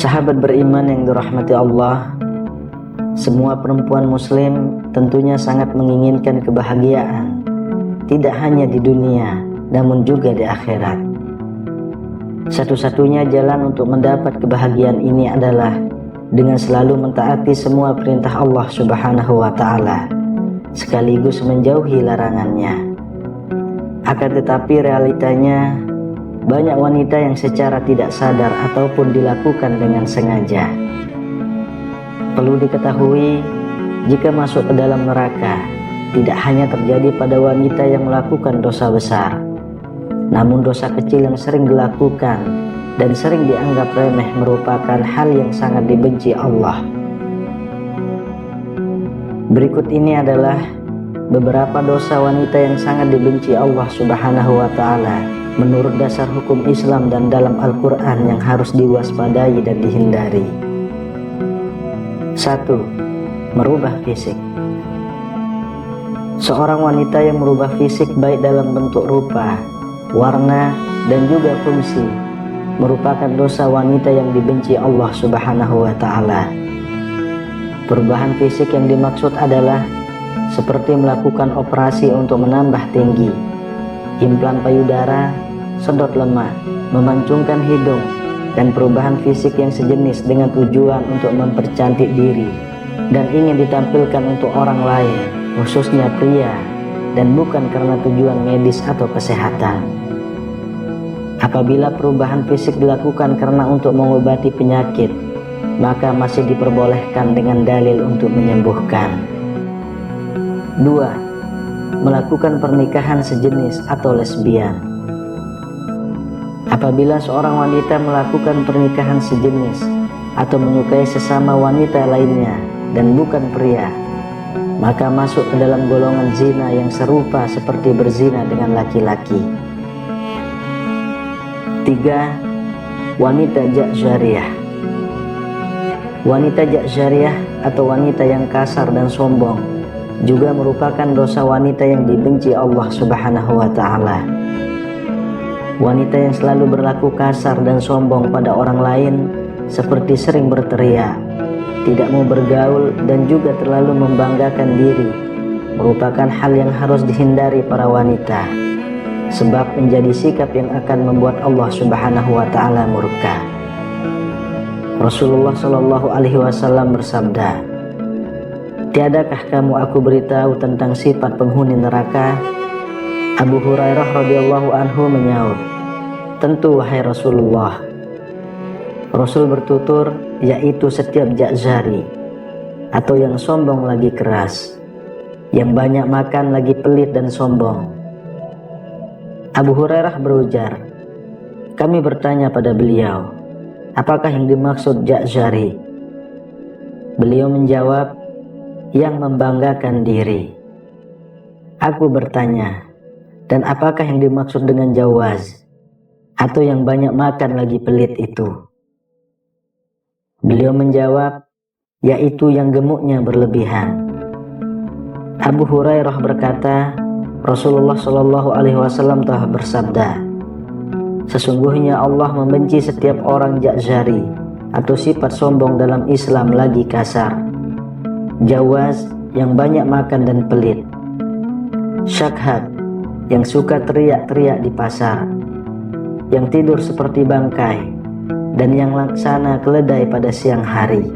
Sahabat beriman yang dirahmati Allah, semua perempuan muslim tentunya sangat menginginkan kebahagiaan, tidak hanya di dunia, namun juga di akhirat. Satu-satunya jalan untuk mendapat kebahagiaan ini adalah dengan selalu mentaati semua perintah Allah Subhanahu wa Ta'ala, sekaligus menjauhi larangannya. Akan tetapi realitanya, banyak wanita yang secara tidak sadar ataupun dilakukan dengan sengaja. Perlu diketahui, jika masuk ke dalam neraka, tidak hanya terjadi pada wanita yang melakukan dosa besar, namun dosa kecil yang sering dilakukan dan sering dianggap remeh merupakan hal yang sangat dibenci Allah. Berikut ini adalah beberapa dosa wanita yang sangat dibenci Allah Subhanahu wa Ta'ala menurut dasar hukum Islam dan dalam Al-Quran yang harus diwaspadai dan dihindari. 1. Merubah fisik. Seorang wanita yang merubah fisik baik dalam bentuk rupa, warna, dan juga fungsi merupakan dosa wanita yang dibenci Allah Subhanahu wa Ta'ala. Perubahan fisik yang dimaksud adalah seperti melakukan operasi untuk menambah tinggi, implan payudara, sedot lemak, memancungkan hidung, dan perubahan fisik yang sejenis dengan tujuan untuk mempercantik diri dan ingin ditampilkan untuk orang lain, khususnya pria, dan bukan karena tujuan medis atau kesehatan. Apabila perubahan fisik dilakukan karena untuk mengobati penyakit, maka masih diperbolehkan dengan dalil untuk menyembuhkan. 2. Melakukan pernikahan sejenis atau lesbian. Apabila seorang wanita melakukan pernikahan sejenis atau menyukai sesama wanita lainnya dan bukan pria, maka masuk ke dalam golongan zina yang serupa seperti berzina dengan laki-laki. 3. Wanita jakjariyah. Wanita jakjariyah atau wanita yang kasar dan sombong juga merupakan dosa wanita yang dibenci Allah Subhanahu wa Ta'ala. Wanita yang selalu berlaku kasar dan sombong pada orang lain, seperti sering berteriak, tidak mau bergaul, dan juga terlalu membanggakan diri, merupakan hal yang harus dihindari para wanita, sebab menjadi sikap yang akan membuat Allah Subhanahu wa Ta'ala murka. Rasulullah Shallallahu Alaihi Wasallam bersabda, "Tiadakah kamu aku beritahu tentang sifat penghuni neraka?" Abu Hurairah radhiyallahu anhu menyaut, "Tentu wahai Rasulullah." Rasul bertutur, yaitu setiap jakjari atau yang sombong lagi keras, yang banyak makan lagi pelit dan sombong. Abu Hurairah berujar, kami bertanya pada beliau, apakah yang dimaksud jakjari? Beliau menjawab, yang membanggakan diri. Aku bertanya, dan apakah yang dimaksud dengan jawaz atau yang banyak makan lagi pelit itu? Beliau menjawab, yaitu yang gemuknya berlebihan. Abu Hurairah berkata, Rasulullah Shallallahu Alaihi Wasallam telah bersabda, sesungguhnya Allah membenci setiap orang jakjari atau sifat sombong dalam Islam lagi kasar, jawaz yang banyak makan dan pelit, syakhat yang suka teriak-teriak di pasar, yang tidur seperti bangkai, dan yang laksana keledai pada siang hari.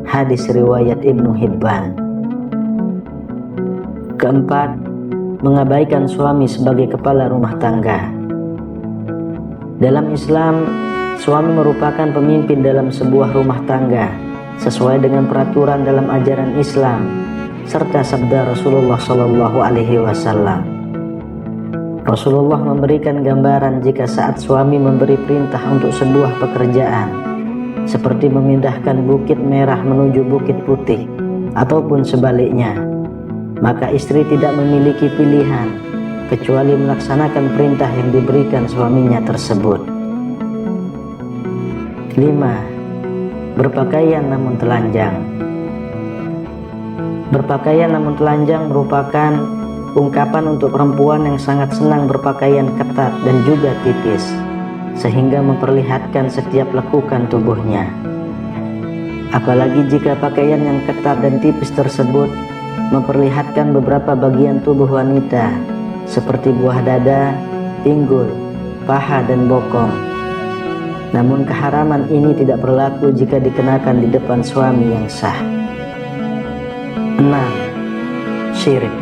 Hadis riwayat Ibnu Hibban. Keempat, mengabaikan suami sebagai kepala rumah tangga. Dalam Islam, suami merupakan pemimpin dalam sebuah rumah tangga sesuai dengan peraturan dalam ajaran Islam serta sabda Rasulullah Shallallahu Alaihi Wasallam. Rasulullah memberikan gambaran jika saat suami memberi perintah untuk sebuah pekerjaan, seperti memindahkan bukit merah menuju bukit putih, ataupun sebaliknya, maka istri tidak memiliki pilihan kecuali melaksanakan perintah yang diberikan suaminya tersebut. 5. Berpakaian namun telanjang. Berpakaian namun telanjang merupakan ungkapan untuk perempuan yang sangat senang berpakaian ketat dan juga tipis, sehingga memperlihatkan setiap lekukan tubuhnya. apalagi jika pakaian yang ketat dan tipis tersebut memperlihatkan beberapa bagian tubuh wanita seperti buah dada, pinggul, paha, dan bokong. Namun keharaman ini tidak berlaku jika dikenakan di depan suami yang sah. 6. Syirik.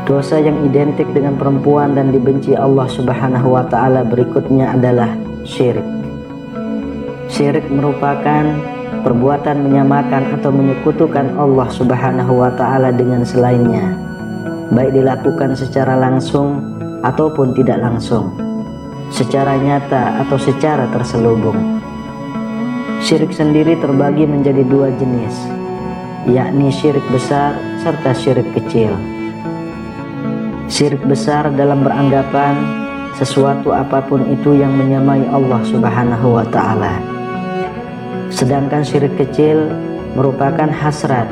Dosa yang identik dengan perempuan dan dibenci Allah Subhanahu wa Ta'ala berikutnya adalah syirik. Syirik merupakan perbuatan menyamakan atau menyekutukan Allah Subhanahu wa Ta'ala dengan selainnya, baik dilakukan secara langsung ataupun tidak langsung, secara nyata atau secara terselubung. Syirik sendiri terbagi menjadi dua jenis, yakni syirik besar serta syirik kecil. Syirik besar dalam beranggapan sesuatu apapun itu yang menyamai Allah Subhanahu wa Ta'ala. Sedangkan syirik kecil merupakan hasrat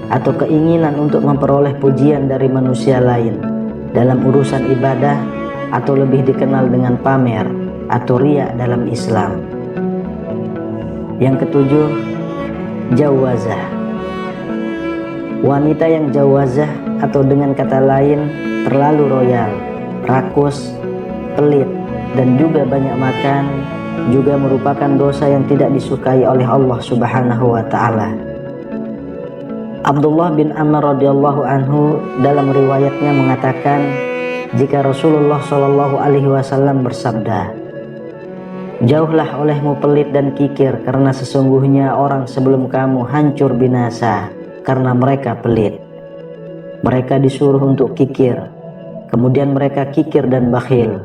atau keinginan untuk memperoleh pujian dari manusia lain dalam urusan ibadah, atau lebih dikenal dengan pamer atau riya dalam Islam. Yang ketujuh, jawazah. Wanita yang jawazah atau dengan kata lain terlalu royal, rakus, pelit, dan juga banyak makan juga merupakan dosa yang tidak disukai oleh Allah Subhanahu wa Ta'ala. Abdullah bin Amr radhiyallahu anhu dalam riwayatnya mengatakan, jika Rasulullah Shallallahu alaihi wasallam bersabda, "Jauhlah olehmu pelit dan kikir, karena sesungguhnya orang sebelum kamu hancur binasa karena mereka pelit. Mereka disuruh untuk kikir, kemudian mereka kikir dan bakhil.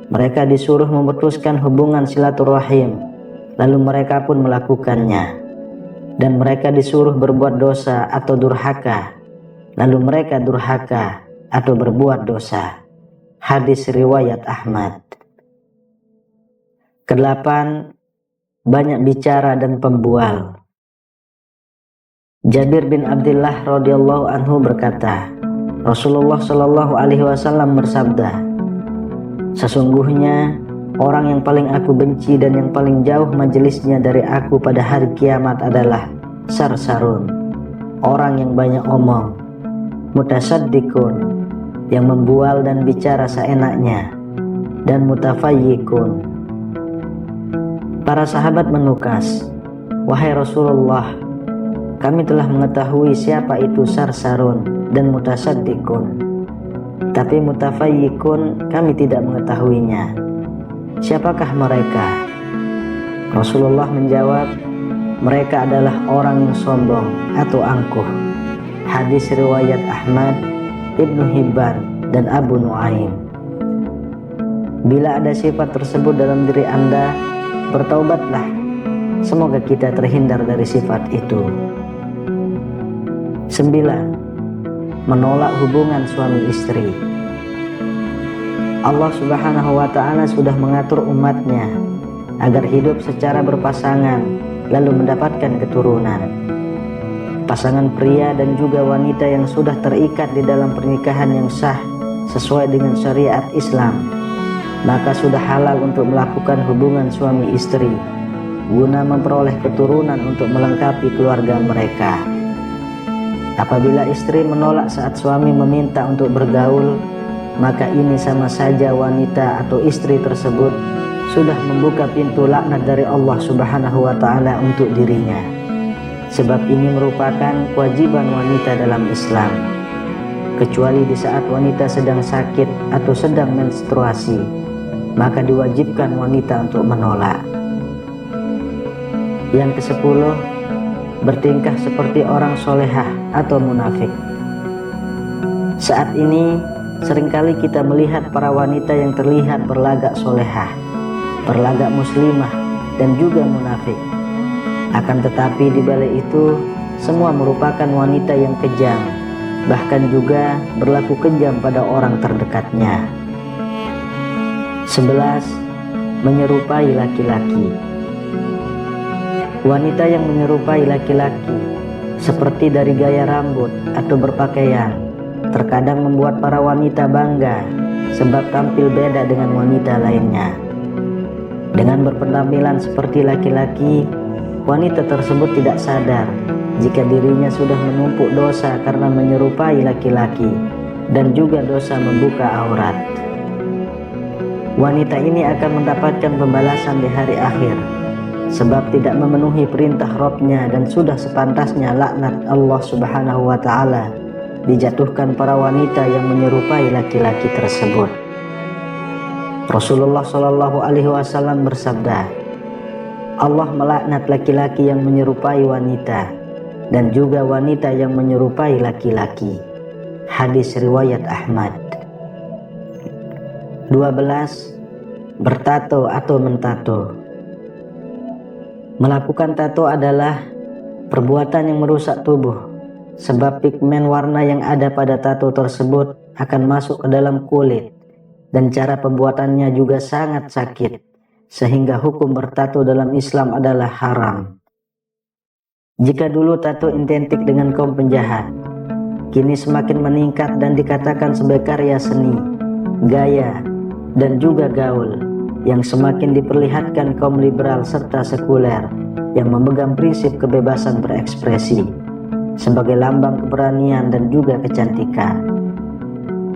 Mereka disuruh memutuskan hubungan silaturahim, lalu mereka pun melakukannya. Dan mereka disuruh berbuat dosa atau durhaka, lalu mereka durhaka atau berbuat dosa." Hadis riwayat Ahmad. Kedelapan, banyak bicara dan pembual. Jabir bin Abdullah radhiyallahu anhu berkata, Rasulullah Shallallahu alaihi wasallam bersabda, "Sesungguhnya orang yang paling aku benci dan yang paling jauh majelisnya dari aku pada hari kiamat adalah sarsarun, orang yang banyak omong, mutasaddikun, yang membual dan bicara seenaknya, dan mutafayyikun." Para sahabat menukas, "Wahai Rasulullah, kami telah mengetahui siapa itu sarsarun dan mutasaddikun, tapi mutafayyikun kami tidak mengetahuinya. Siapakah mereka?" Rasulullah menjawab, "Mereka adalah orang yang sombong atau angkuh." Hadis riwayat Ahmad, Ibnu Hibban, dan Abu Nuaim. Bila ada sifat tersebut dalam diri Anda, bertaubatlah. Semoga kita terhindar dari sifat itu. 9. Menolak hubungan suami istri. Allah Subhanahu wa Ta'ala sudah mengatur umatnya agar hidup secara berpasangan lalu mendapatkan keturunan. Pasangan pria dan juga wanita yang sudah terikat di dalam pernikahan yang sah sesuai dengan syariat Islam, maka sudah halal untuk melakukan hubungan suami istri guna memperoleh keturunan untuk melengkapi keluarga mereka. Apabila istri menolak saat suami meminta untuk bergaul, maka ini sama saja wanita atau istri tersebut sudah membuka pintu laknat dari Allah Subhanahu wa Ta'ala untuk dirinya. Sebab ini merupakan kewajiban wanita dalam Islam, kecuali di saat wanita sedang sakit atau sedang menstruasi, maka diwajibkan wanita untuk menolak. Yang ke-10, bertingkah seperti orang solehah atau munafik. Saat ini seringkali kita melihat para wanita yang terlihat berlagak solehah, berlagak muslimah, dan juga munafik. Akan tetapi di balik itu semua merupakan wanita yang kejam, bahkan juga berlaku kejam pada orang terdekatnya. 11. Menyerupai laki-laki. Wanita yang menyerupai laki-laki, seperti dari gaya rambut atau berpakaian, terkadang membuat para wanita bangga sebab tampil beda dengan wanita lainnya. Dengan berpenampilan seperti laki-laki, wanita tersebut tidak sadar jika dirinya sudah menumpuk dosa karena menyerupai laki-laki dan juga dosa membuka aurat. Wanita ini akan mendapatkan pembalasan di hari akhir sebab tidak memenuhi perintah Rabb-Nya, dan sudah sepantasnya laknat Allah Subhanahu wa Ta'ala dijatuhkan para wanita yang menyerupai laki-laki tersebut. Rasulullah Shallallahu Alaihi Wasallam bersabda, Allah melaknat laki-laki yang menyerupai wanita dan juga wanita yang menyerupai laki-laki. Hadis riwayat Ahmad. 12. Bertato atau mentato. Melakukan tato adalah perbuatan yang merusak tubuh, sebab pigmen warna yang ada pada tato tersebut akan masuk ke dalam kulit, dan cara pembuatannya juga sangat sakit, sehingga hukum bertato dalam Islam adalah haram. Jika dulu tato identik dengan kaum penjahat, kini semakin meningkat dan dikatakan sebagai karya seni, gaya, dan juga gaul yang semakin diperlihatkan kaum liberal serta sekuler yang memegang prinsip kebebasan berekspresi sebagai lambang keberanian dan juga kecantikan.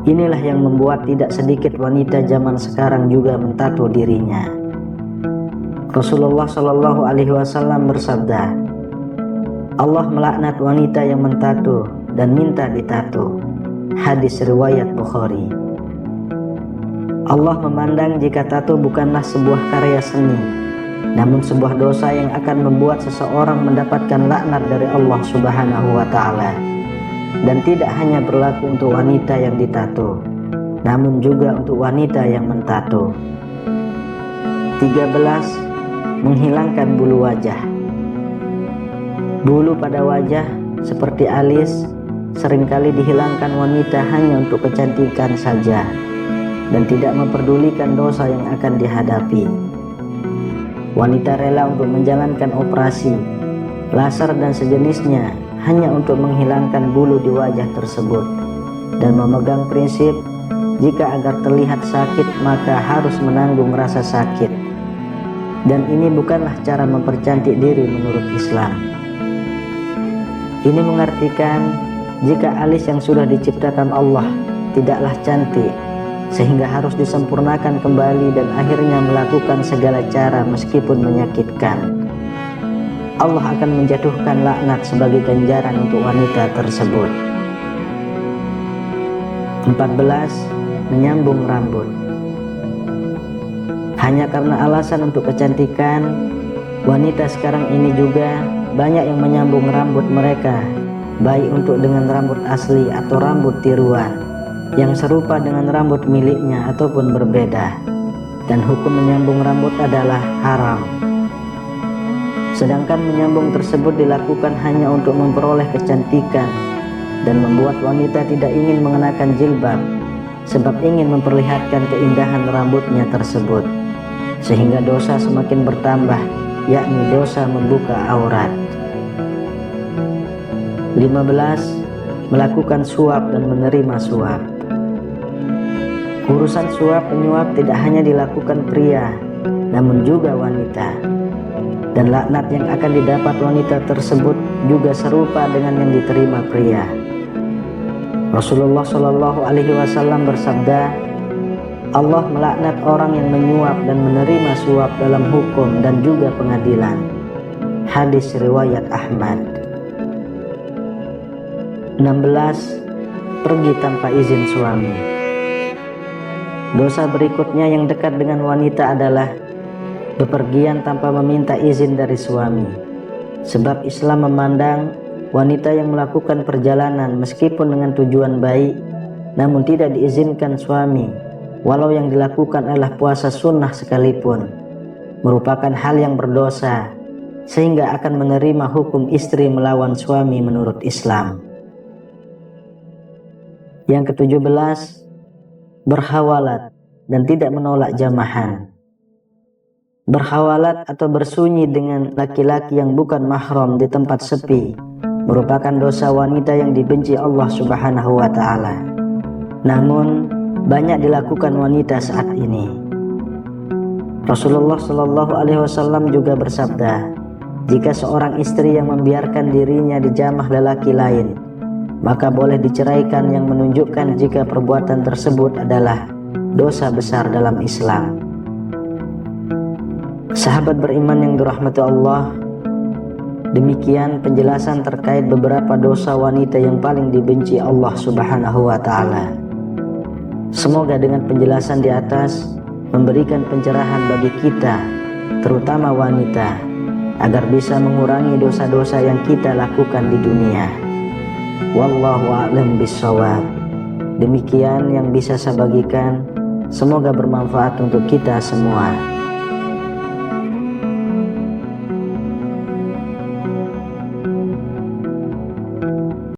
Inilah yang membuat tidak sedikit wanita zaman sekarang juga mentato dirinya. Rasulullah Shallallahu Alaihi Wasallam bersabda, Allah melaknat wanita yang mentato dan minta ditato. Hadis riwayat Bukhari. Allah memandang jika tato bukanlah sebuah karya seni, namun sebuah dosa yang akan membuat seseorang mendapatkan laknat dari Allah Subhanahu wa Ta'ala. Dan tidak hanya berlaku untuk wanita yang ditato, namun juga untuk wanita yang mentato. 13. Menghilangkan bulu wajah. Bulu pada wajah seperti alis seringkali dihilangkan wanita hanya untuk kecantikan saja dan tidak memperdulikan dosa yang akan dihadapi. Wanita rela untuk menjalankan operasi, laser dan sejenisnya hanya untuk menghilangkan bulu di wajah tersebut, dan memegang prinsip jika agar terlihat sakit maka harus menanggung rasa sakit. Dan ini bukanlah cara mempercantik diri menurut Islam. Ini mengartikan jika alis yang sudah diciptakan Allah tidaklah cantik, sehingga harus disempurnakan kembali dan akhirnya melakukan segala cara meskipun menyakitkan. Allah akan menjatuhkan laknat sebagai ganjaran untuk wanita tersebut. 14. Menyambung rambut. Hanya karena alasan untuk kecantikan, wanita sekarang ini juga banyak yang menyambung rambut mereka, baik untuk dengan rambut asli atau rambut tiruan yang serupa dengan rambut miliknya ataupun berbeda, dan hukum menyambung rambut adalah haram. Sedangkan menyambung tersebut dilakukan hanya untuk memperoleh kecantikan dan membuat wanita tidak ingin mengenakan jilbab sebab ingin memperlihatkan keindahan rambutnya tersebut, sehingga dosa semakin bertambah, yakni dosa membuka aurat. 15. Melakukan suap dan menerima suap. Urusan suap menyuap tidak hanya dilakukan pria, namun juga wanita. Dan laknat yang akan didapat wanita tersebut juga serupa dengan yang diterima pria. Rasulullah Shallallahu Alaihi Wasallam bersabda, Allah melaknat orang yang menyuap dan menerima suap dalam hukum dan juga pengadilan. Hadis riwayat Ahmad. 16. Pergi tanpa izin suami. Dosa berikutnya yang dekat dengan wanita adalah bepergian tanpa meminta izin dari suami. Sebab Islam memandang wanita yang melakukan perjalanan meskipun dengan tujuan baik, namun tidak diizinkan suami, walau yang dilakukan adalah puasa sunnah sekalipun, merupakan hal yang berdosa, sehingga akan menerima hukum istri melawan suami menurut Islam. Yang ke-17, berhawalat dan tidak menolak jamahan. Berhawalat atau bersunyi dengan laki-laki yang bukan mahram di tempat sepi merupakan dosa wanita yang dibenci Allah Subhanahu wa Ta'ala. Namun banyak dilakukan wanita saat ini. Rasulullah Shallallahu Alaihi Wasallam juga bersabda, Jika seorang istri yang membiarkan dirinya dijamah lelaki lain, maka boleh diceraikan, yang menunjukkan jika perbuatan tersebut adalah dosa besar dalam Islam. Sahabat beriman yang dirahmati Allah, demikian penjelasan terkait beberapa dosa wanita yang paling dibenci Allah Subhanahu wa Ta'ala. Semoga dengan penjelasan di atas memberikan pencerahan bagi kita, terutama wanita, agar bisa mengurangi dosa-dosa yang kita lakukan di dunia. Wallahu a'lam bishawab. Demikian yang bisa saya bagikan. Semoga bermanfaat untuk kita semua.